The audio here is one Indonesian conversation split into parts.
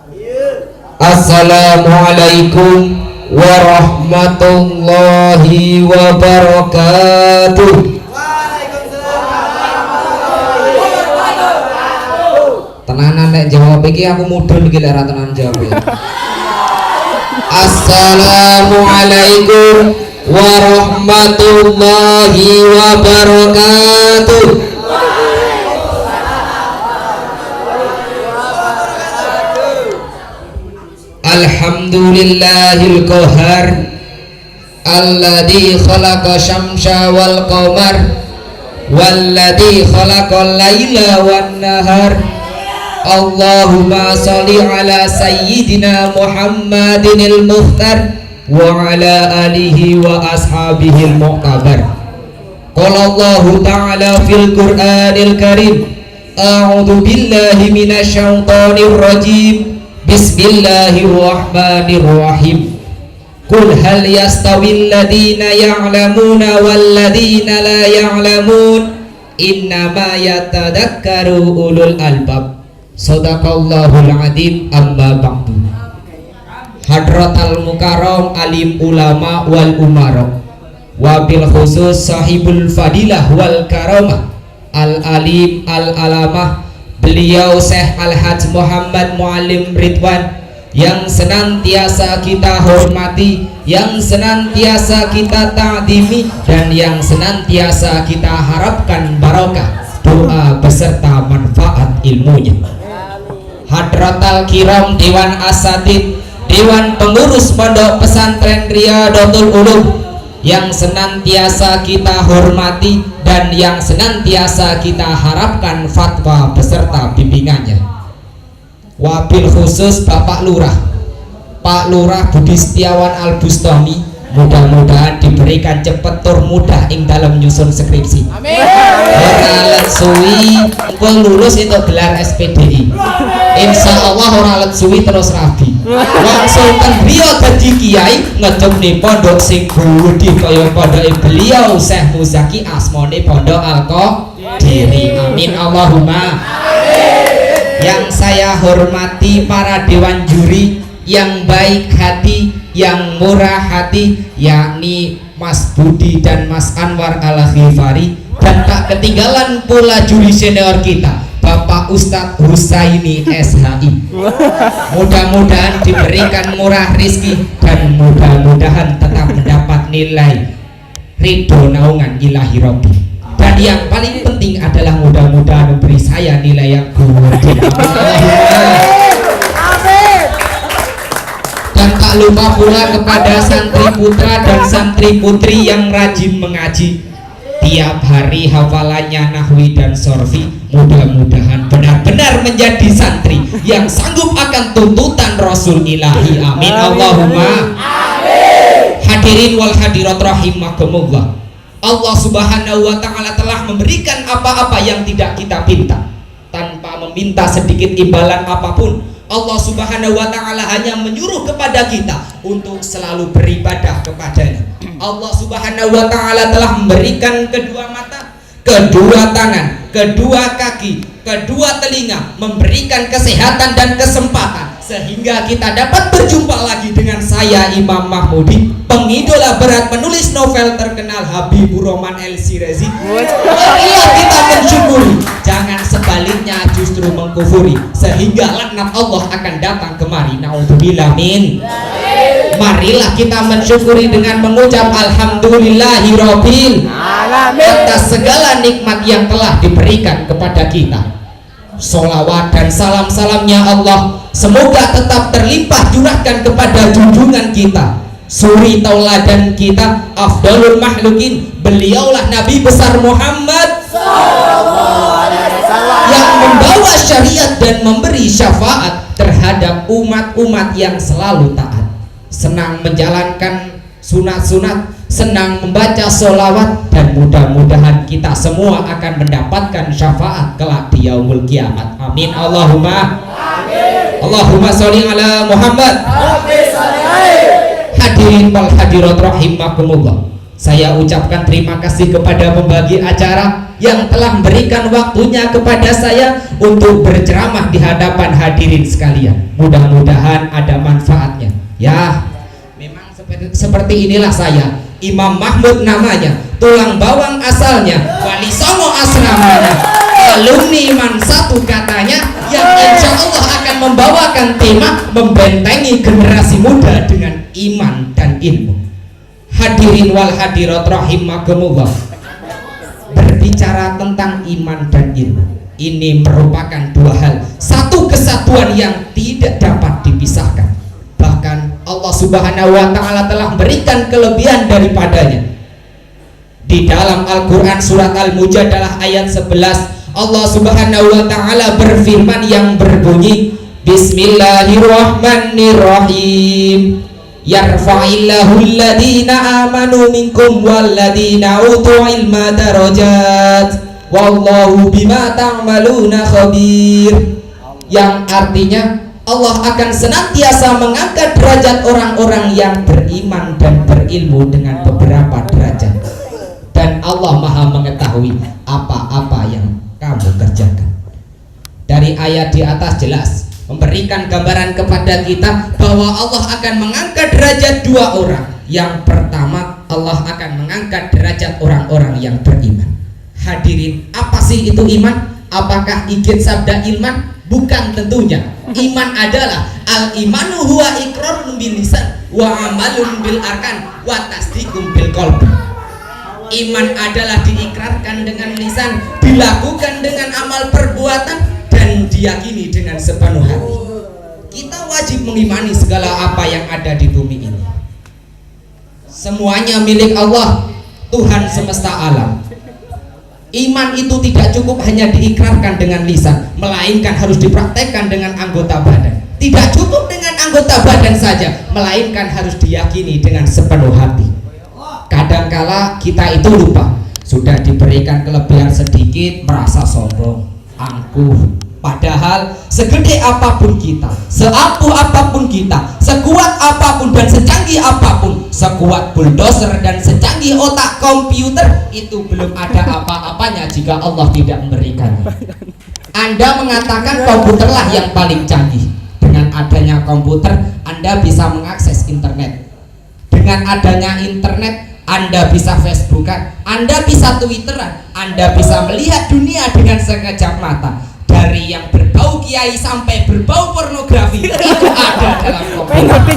Assalamualaikum warahmatullahi wabarakatuh. Tenanan nek jawab iki aku mudhun iki lek ra tenan jawab. Assalamualaikum warahmatullahi wabarakatuh. Alhamdulillahil qahar alladzi khalaqa syamsa wal qamar walladzi khalaqal laila wan nahar. Allahumma sholli ala sayyidina Muhammadinil mukhtar wa ala alihi wa ashabihil mu'tabar. Qala Allahu ta'ala fil Qur'anil Karim, a'udzu billahi minasy syaithanir rajim. Bismillahirrahmanirrahim. Qul hal yastawil ladzina ya'lamuna wal ladzina la ya'lamun, innama yatadakkaru ulul albab. Shadaqallahul adzim. Amma ba'du. Hadratal mukarram alim ulama wal umara wa bil khusus sahibul fadilah wal karamah al alim al alamah, beliau Syekh Al-Hajj Muhammad Muallim Ridwan, yang senantiasa kita hormati, yang senantiasa kita ta'dimi, dan yang senantiasa kita harapkan barokah doa beserta manfaat ilmunya. Hadratal kiram Dewan Asatid, Dewan Pengurus Pondok Pesantren Riyadhatul Ulum, yang senantiasa kita hormati dan yang senantiasa kita harapkan fatwa beserta bimbingannya. Wabil khusus Bapak Lurah, Pak Lurah Budi Setiawan Al Bustami, mudah-mudahan diberikan cepet tur mudah ing dalam nyusun skripsi. Amin. Ora let suwi engko lulus itu gelar SPDI. Insyaallah ora let suwi terus rabi. Langsung kan beliau dadi kiai ngedupne pondok sing gedhe kaya pondoke beliau Syekh Muzaki, asmane Pondok Al-Qadiri. Amin Allahumma. Yang saya hormati para dewan juri yang baik hati, yang murah hati, yakni Mas Budi dan Mas Anwar Al-Ghifari, dan tak ketinggalan pula juri senior kita Bapak Ustadz Husaini SHI. Mudah-mudahan diberikan murah rizki dan mudah-mudahan tetap mendapat nilai ridho naungan ilahi Rabbi. Dan yang paling penting adalah mudah-mudahan memberi saya nilai yang gede. Dan tak lupa pula kepada santri putra dan santri putri yang rajin mengaji, tiap hari hafalannya nahwi dan sorfi, mudah-mudahan benar-benar menjadi santri yang sanggup akan tuntutan Rasul Ilahi. Amin Allahumma. Amin. Hadirin wal hadirat rahimakumullah, Allah Subhanahu wa ta'ala telah memberikan apa-apa yang tidak kita pinta. Tanpa meminta sedikit imbalan apapun, Allah Subhanahu wa ta'ala hanya menyuruh kepada kita untuk selalu beribadah kepadanya. Allah Subhanahu wa ta'ala telah memberikan kedua mata, kedua tangan, kedua kaki, kedua telinga, memberikan kesehatan dan kesempatan sehingga kita dapat berjumpa lagi dengan saya Imam Mahmudi, pengidola berat penulis novel terkenal Habibur Rahman El Shirazi. Marilah kita mensyukuri, jangan sebaliknya justru mengkufuri, sehingga laknat Allah akan datang kemari. Naudzubillah min. Marilah kita mensyukuri dengan mengucap alhamdulillahirabbil alamin atas segala nikmat yang telah diberikan kepada kita. Sholawat dan salam-salamnya Allah semoga tetap terlimpah curahkan kepada junjungan kita, suri tauladan kita, afdalul makhlukin, beliaulah Nabi besar Muhammad yang membawa syariat dan memberi syafaat terhadap umat-umat yang selalu taat, senang menjalankan sunat-sunat, senang membaca sholawat, dan mudah-mudahan kita semua akan mendapatkan syafaat kelak di yaumul kiamat. Amin Allahumma. Amin. Allahumma sholli ala Muhammad. Hadirin wal hadirat rahimakumullah, Saya ucapkan terima kasih kepada pembagi acara yang telah memberikan waktunya kepada saya untuk berceramah di hadapan hadirin sekalian. Mudah-mudahan ada manfaatnya. Ya, memang seperti inilah saya. Imam Mahmud namanya, tulang bawang asalnya, Wali Songo asramanya, alumni Man satu katanya, yang insya Allah akan membawakan tema membentengi generasi muda dengan iman dan ilmu. Hadirin wal hadirat rahimakumullah. Berbicara tentang iman dan ilmu, ini merupakan dua hal, satu kesatuan yang tidak dapat dipisahkan. Bahkan Allah Subhanahu wa ta'ala telah memberikan kelebihan daripadanya. Di dalam Al-Quran surat Al-Mujadalah ayat 11, Allah Subhanahu wa ta'ala berfirman yang berbunyi, Bismillahirrahmanirrahim, yarfa'illahu alladhina amanu minkum walladhina utul ilma darajat wallahu bima ta'maluna khabir. Yang artinya Allah akan senantiasa mengangkat derajat orang-orang yang beriman dan berilmu dengan beberapa derajat, dan Allah maha mengetahui apa-apa yang kamu kerjakan. Dari ayat di atas jelas memberikan gambaran kepada kita bahwa Allah akan mengangkat derajat dua orang. Yang pertama, Allah akan mengangkat derajat orang-orang yang beriman. Hadirin, apa sih itu iman? Apakah ikut sabda iman? Bukan tentunya. Iman adalah al-imanu huwa iqrarun bil lisan wa amalun bil arkan wa tasdiqun bil qalbi. Iman adalah diikrarkan dengan lisan, dilakukan dengan amal perbuatan, dan diyakini dengan sepenuh hati. Kita wajib mengimani segala apa yang ada di bumi ini. Semuanya milik Allah, Tuhan semesta alam. Iman itu tidak cukup hanya diikrarkan dengan lisan, melainkan harus dipraktekkan dengan anggota badan. Tidak cukup dengan anggota badan saja, melainkan harus diyakini dengan sepenuh hati. Kadangkala kita itu lupa, sudah diberikan kelebihan sedikit merasa sombong, angkuh. Padahal segede apapun kita, seampuh apapun kita, sekuat apapun dan secanggih apapun, sekuat bulldozer dan secanggih otak komputer, itu belum ada apa-apanya jika Allah tidak memberikannya. Anda mengatakan komputerlah yang paling canggih. Dengan adanya komputer, Anda bisa mengakses internet. Dengan adanya internet, Anda bisa Facebookan, Anda bisa Twitteran, Anda bisa melihat dunia dengan sekejap mata. Dari yang berbau kiai sampai berbau pornografi itu ada dalam komputer.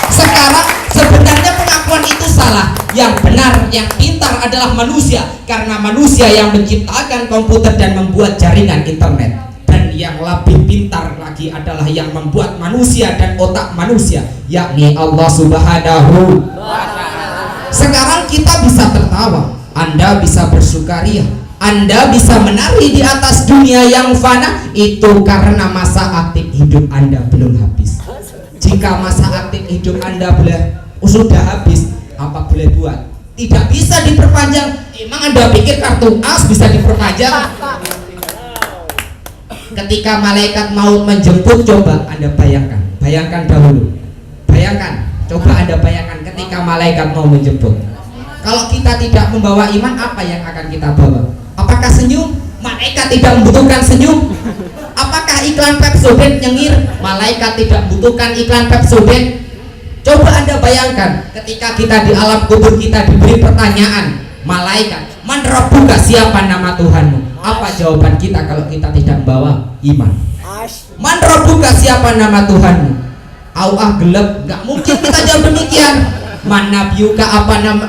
Sekarang sebenarnya pengakuan itu salah. Yang benar, yang pintar adalah manusia, karena manusia yang menciptakan komputer dan membuat jaringan internet. Dan yang lebih pintar lagi adalah yang membuat manusia dan otak manusia, yakni Allah Subhanahu wa ta'ala. Sekarang kita bisa tertawa, Anda bisa bersukaria, Anda bisa menari di atas dunia yang fana, itu karena masa aktif hidup Anda belum habis. Jika masa aktif hidup Anda sudah habis, apa boleh buat? Tidak bisa diperpanjang. Emang Anda pikir kartu as bisa diperpanjang? Ketika malaikat maut menjemput, coba Anda bayangkan. Bayangkan dahulu. Bayangkan, coba Anda bayangkan ketika malaikat mau menjemput. Kalau kita tidak membawa iman, apa yang akan kita bawa? Apakah senyum? Malaikat tidak membutuhkan senyum. Apakah iklan Pepsodent nyengir? Malaikat tidak membutuhkan iklan Pepsodent. Coba Anda bayangkan ketika kita di alam kubur, kita diberi pertanyaan malaikat, man rabbuka, siapa nama Tuhanmu? Apa jawaban kita kalau kita tidak membawa iman? Man rabbuka, siapa nama Tuhanmu? Gelap, nggak mungkin kita jawab demikian. Man nabiyuka,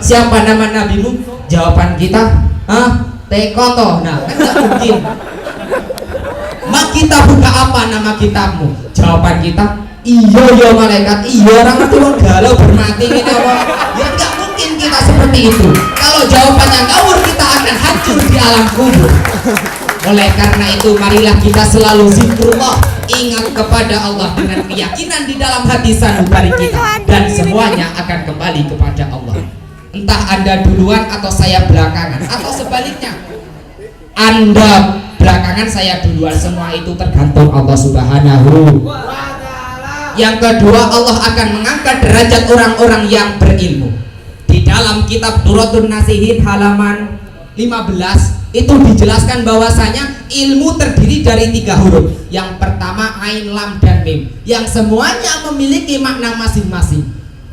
siapa nama nabimu? Jawaban kita Tekoto. Nah, kan nggak mungkin. Mak kita buka apa nama kitabmu? Jawaban kita, iya malaikat, iya, orang itu galau bermati ini apa? Ya nggak mungkin kita seperti itu. Kalau jawabannya ngawur, kita akan hancur di alam kubur. Oleh karena itu, marilah kita selalu zikrullah, ingat kepada Allah dengan keyakinan di dalam hati sanubari kita, dan semuanya akan kembali kepada Allah. Entah Anda duluan atau saya belakangan, atau sebaliknya, Anda belakangan saya duluan, semua itu tergantung Allah Subhanahu wa ta'ala. Yang kedua, Allah akan mengangkat derajat orang-orang yang berilmu. dalam kitab Duratun Nasihin halaman 15 itu dijelaskan bahwasanya ilmu terdiri dari 3 huruf. Yang pertama ain, lam, dan mim, yang semuanya memiliki makna masing-masing.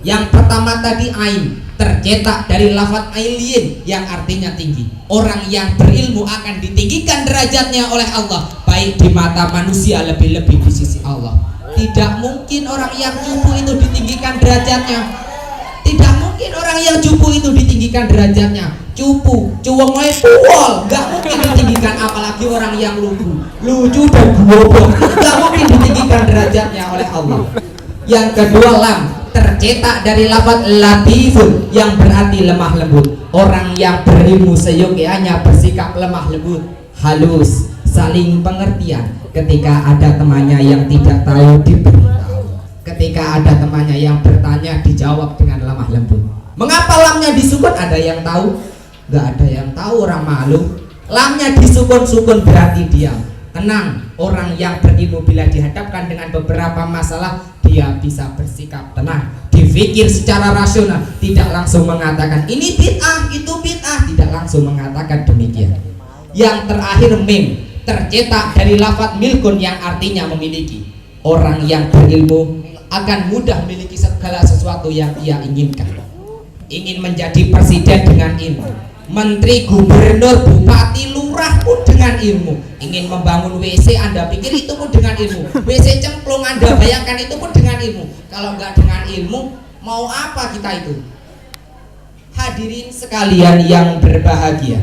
Yang pertama tadi ain, tercetak dari lafaz ailin yang artinya tinggi. Orang yang berilmu akan ditinggikan derajatnya oleh Allah, baik di mata manusia, lebih-lebih di sisi Allah. Tidak mungkin orang yang cupu itu ditinggikan derajatnya. Tidak mungkin orang yang cupu itu ditinggikan derajatnya. Cupu, cuwongoy puwol, gak mungkin ditinggikan, apalagi orang yang lucu dan goblok, gak mungkin ditinggikan derajatnya oleh Allah. Yang kedua lam, tercetak dari lafaz latifun yang berarti lemah lembut. Orang yang berilmu seyogianya bersikap lemah lembut, halus, saling pengertian. Ketika ada temannya yang tidak tahu diberitahu, ketika ada temannya yang bertanya dijawab dengan lemah lembut. Mengapa lamnya disukun? Ada yang tahu? Gak ada yang tahu, orang malu. Lamnya disukun-sukun berarti diam, tenang. Orang yang berilmu bila dihadapkan dengan beberapa masalah, dia bisa bersikap tenang, dipikir secara rasional, tidak langsung mengatakan ini bid'ah, itu bid'ah, tidak langsung mengatakan demikian. Yang terakhir mim, tercetak dari lafaz milkun yang artinya memiliki. Orang yang berilmu akan mudah memiliki segala sesuatu yang ia inginkan. Ingin menjadi presiden dengan ilmu, menteri, gubernur, bupati, lurah pun dengan ilmu. Ingin membangun WC, Anda pikir itu pun dengan ilmu. WC cemplung, Anda bayangkan, itu pun dengan ilmu. Kalau nggak dengan ilmu, mau apa kita itu? Hadirin sekalian yang berbahagia,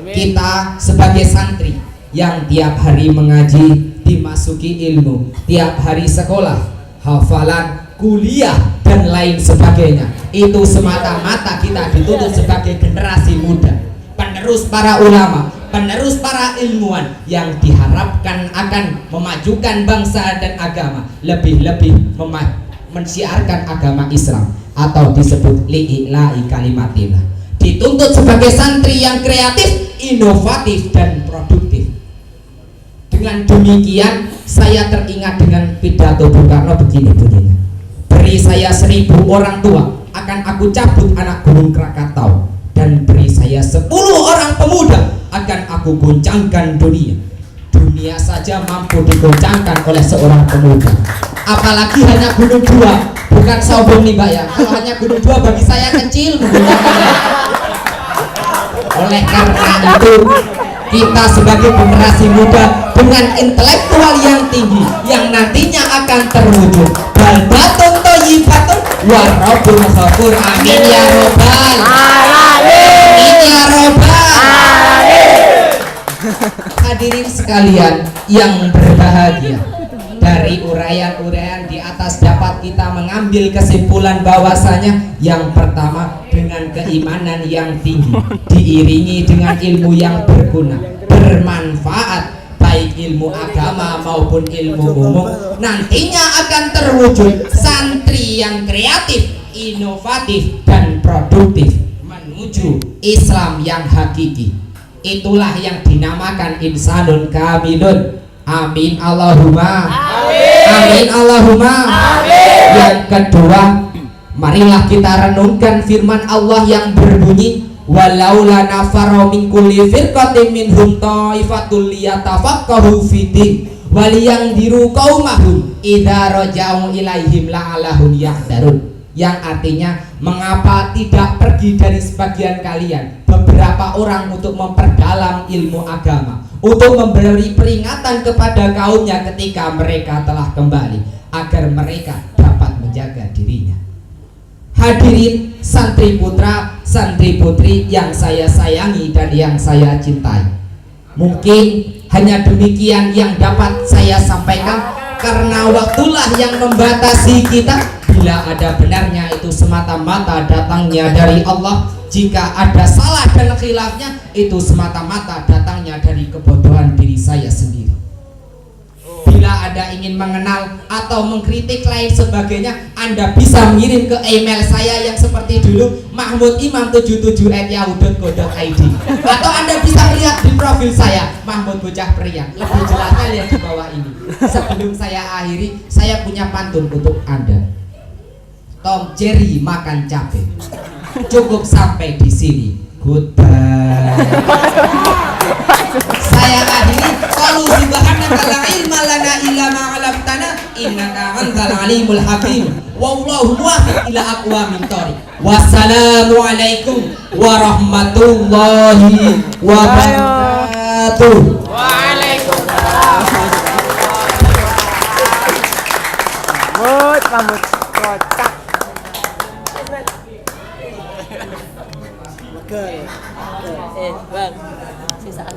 kita sebagai santri yang tiap hari mengaji, dimasuki ilmu, tiap hari sekolah, hafalan, kuliah, dan lain sebagainya, itu semata-mata kita dituntut sebagai generasi muda, penerus para ulama, penerus para ilmuwan yang diharapkan akan memajukan bangsa dan agama, lebih-lebih mensiarkan agama Islam atau disebut li'ila'i kalimatillah. Dituntut sebagai santri yang kreatif, inovatif, dan produktif. Dengan demikian saya teringat dengan pidato Bung Karno begini bunyinya, beri saya 1000 orang tua, akan aku cabut anak gunung Krakatau, dan beri saya 10 orang pemuda, akan aku goncangkan dunia. Dunia saja mampu digoncangkan oleh seorang pemuda, apalagi hanya gunung 2. Bukan sombong nih Mbak ya, kalau hanya gunung 2 bagi saya kecil menggunakannya. Oleh karena itu kita sebagai generasi muda dengan intelektual yang tinggi yang nantinya akan terwujud baldatun thayyibatun wa rabbun ghafur, amin ya robbal alamin, amin ya robbal alamin. Hadirin sekalian yang berbahagia, dari uraian-uraian di atas dapat kita mengambil kesimpulan bahwasanya yang pertama, dengan keimanan yang tinggi diiringi dengan ilmu yang berguna, bermanfaat, baik ilmu agama maupun ilmu umum, nantinya akan terwujud santri yang kreatif, inovatif, dan produktif menuju Islam yang hakiki. Itulah yang dinamakan insanun kamilun. Amin Allahumma amin, amin Allahumma amin. Yang kedua, marilah kita renungkan firman Allah yang berbunyi walaula nafara min kulli firqatin minhum ta'ifatul liyatafaqahu fiddin waliyangdiru qaumahum idza raja'u ilaihim la'allahum yahdharun. Yang artinya, mengapa tidak pergi dari sebagian kalian beberapa orang untuk memperdalam ilmu agama, untuk memberi peringatan kepada kaumnya ketika mereka telah kembali, agar mereka dapat menjaga dirinya. Hadirin santri putra, santri putri yang saya sayangi dan yang saya cintai, mungkin hanya demikian yang dapat saya sampaikan, karena waktulah yang membatasi kita. Bila ada benarnya itu semata-mata datangnya dari Allah, jika ada salah dan khilafnya itu semata-mata datangnya dari kebodohan diri saya sendiri. Bila ada ingin mengenal atau mengkritik lain sebagainya, Anda bisa mengirim ke email saya yang seperti dulu, mahmudimam77@yahoo.co.id, atau Anda bisa lihat di profil saya Mahmud Bocah Pria. Lebih jelasnya lihat di bawah ini. Sebelum saya akhiri, saya punya pantun untuk Anda. Tom Jerry makan cabai. Cukup sampai di sini. Goodbye. Saya akhiri. Qalu subhanaka la ilma lana illa ma 'allamtana innaka antal alimul hakim. Wallahu wahid ila aqwamin thariq. Wassalamu alaikum warahmatullahi wabarakatuh. Waalaikumsalam. Pamut kocak. Bang. Sisa